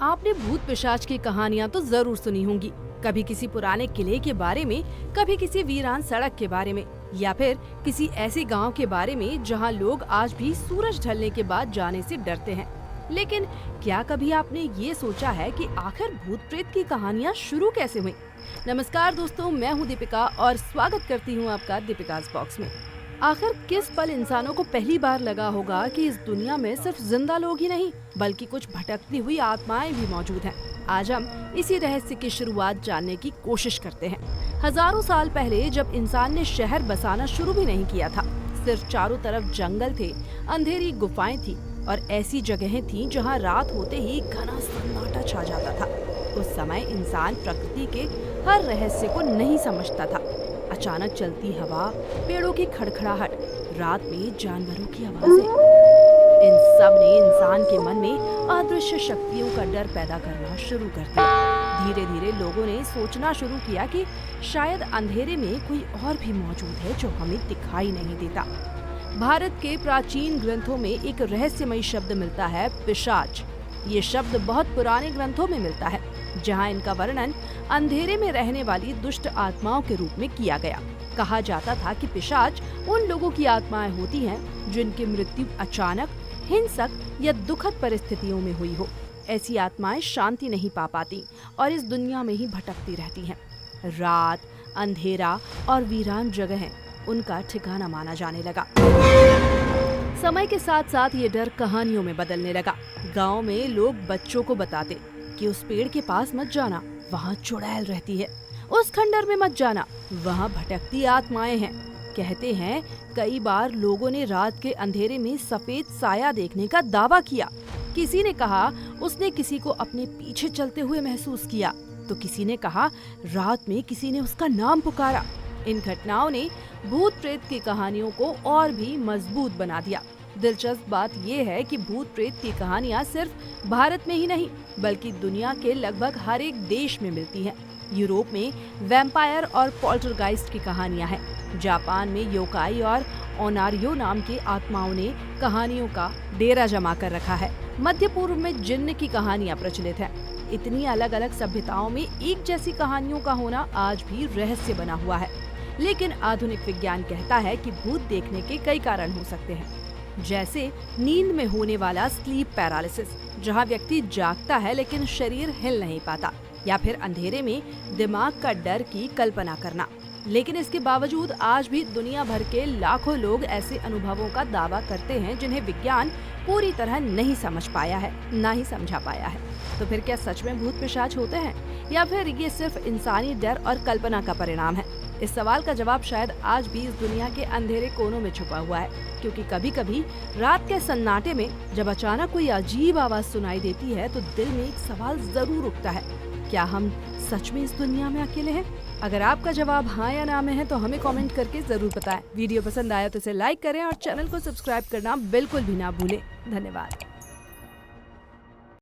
आपने भूत पिशाच की कहानियाँ तो जरूर सुनी होंगी। कभी किसी पुराने किले के बारे में, कभी किसी वीरान सड़क के बारे में, या फिर किसी ऐसे गांव के बारे में जहां लोग आज भी सूरज ढलने के बाद जाने से डरते हैं। लेकिन क्या कभी आपने ये सोचा है कि आखिर भूत प्रेत की कहानियाँ शुरू कैसे हुई? नमस्कार दोस्तों, मैं हूँ दीपिका और स्वागत करती हूँ आपका दीपिकाज़ बॉक्स में। आखिर किस पल इंसानों को पहली बार लगा होगा कि इस दुनिया में सिर्फ जिंदा लोग ही नहीं बल्कि कुछ भटकती हुई आत्माएं भी मौजूद हैं। आज हम इसी रहस्य की शुरुआत जानने की कोशिश करते हैं। हजारों साल पहले जब इंसान ने शहर बसाना शुरू भी नहीं किया था, सिर्फ चारों तरफ जंगल थे, अंधेरी गुफाएं थी और ऐसी जगहें थीं जहां रात होते ही घना सन्नाटा छा जाता था। उस समय इंसान प्रकृति के हर रहस्य को नहीं समझता था। अचानक चलती हवा, पेड़ों की खड़खड़ाहट, रात में जानवरों की आवाजें, इन सब ने इंसान के मन में अदृश्य शक्तियों का डर पैदा करना शुरू कर दिया। धीरे धीरे लोगों ने सोचना शुरू किया कि शायद अंधेरे में कोई और भी मौजूद है जो हमें दिखाई नहीं देता। भारत के प्राचीन ग्रंथों में एक रहस्यमयी शब्द मिलता है, पिशाच। ये शब्द बहुत पुराने ग्रंथों में मिलता है, जहाँ इनका वर्णन अंधेरे में रहने वाली दुष्ट आत्माओं के रूप में किया गया। कहा जाता था कि पिशाच उन लोगों की आत्माएं होती हैं जिनकी मृत्यु अचानक, हिंसक या दुखद परिस्थितियों में हुई हो। ऐसी आत्माएं शांति नहीं पा पाती और इस दुनिया में ही भटकती रहती हैं। रात, अंधेरा और वीरान जगहें उनका ठिकाना माना जाने लगा। समय के साथ साथ ये डर कहानियों में बदलने लगा। गांव में लोग बच्चों को बताते कि उस पेड़ के पास मत जाना, वहाँ चुड़ैल रहती है। उस खंडर में मत जाना, वहाँ भटकती आत्माएं हैं। कहते हैं कई बार लोगों ने रात के अंधेरे में सफेद साया देखने का दावा किया। किसी ने कहा उसने किसी को अपने पीछे चलते हुए महसूस किया, तो किसी ने कहा रात में किसी ने उसका नाम पुकारा। इन घटनाओं ने भूत प्रेत की कहानियों को और भी मजबूत बना दिया। दिलचस्प बात यह है कि भूत प्रेत की कहानियाँ सिर्फ भारत में ही नहीं बल्कि दुनिया के लगभग हर एक देश में मिलती हैं। यूरोप में वैम्पायर और पोल्टरगाइस्ट की कहानियाँ हैं। जापान में योकाई और ओनारियो नाम के आत्माओं ने कहानियों का डेरा जमा कर रखा है। मध्य पूर्व में जिन्न की कहानियाँ प्रचलित हैं। इतनी अलग अलग सभ्यताओं में एक जैसी कहानियों का होना आज भी रहस्य बना हुआ है। लेकिन आधुनिक विज्ञान कहता है कि भूत देखने के कई कारण हो सकते हैं, जैसे नींद में होने वाला स्लीप पैरालिसिस, जहां व्यक्ति जागता है लेकिन शरीर हिल नहीं पाता, या फिर अंधेरे में दिमाग का डर की कल्पना करना। लेकिन इसके बावजूद आज भी दुनिया भर के लाखों लोग ऐसे अनुभवों का दावा करते हैं जिन्हें विज्ञान पूरी तरह नहीं समझ पाया है, ना ही समझा पाया है। तो फिर क्या सच में भूत पिशाच होते हैं या फिर ये सिर्फ इंसानी डर और कल्पना का परिणाम है? इस सवाल का जवाब शायद आज भी इस दुनिया के अंधेरे कोनों में छुपा हुआ है, क्योंकि कभी कभी रात के सन्नाटे में जब अचानक कोई अजीब आवाज सुनाई देती है तो दिल में एक सवाल जरूर उठता है, क्या हम सच में इस दुनिया में अकेले हैं? अगर आपका जवाब हाँ या ना में है तो हमें कमेंट करके जरूर बताएं। वीडियो पसंद आया तो इसे लाइक करें और चैनल को सब्सक्राइब करना बिल्कुल भी ना भूलें। धन्यवाद।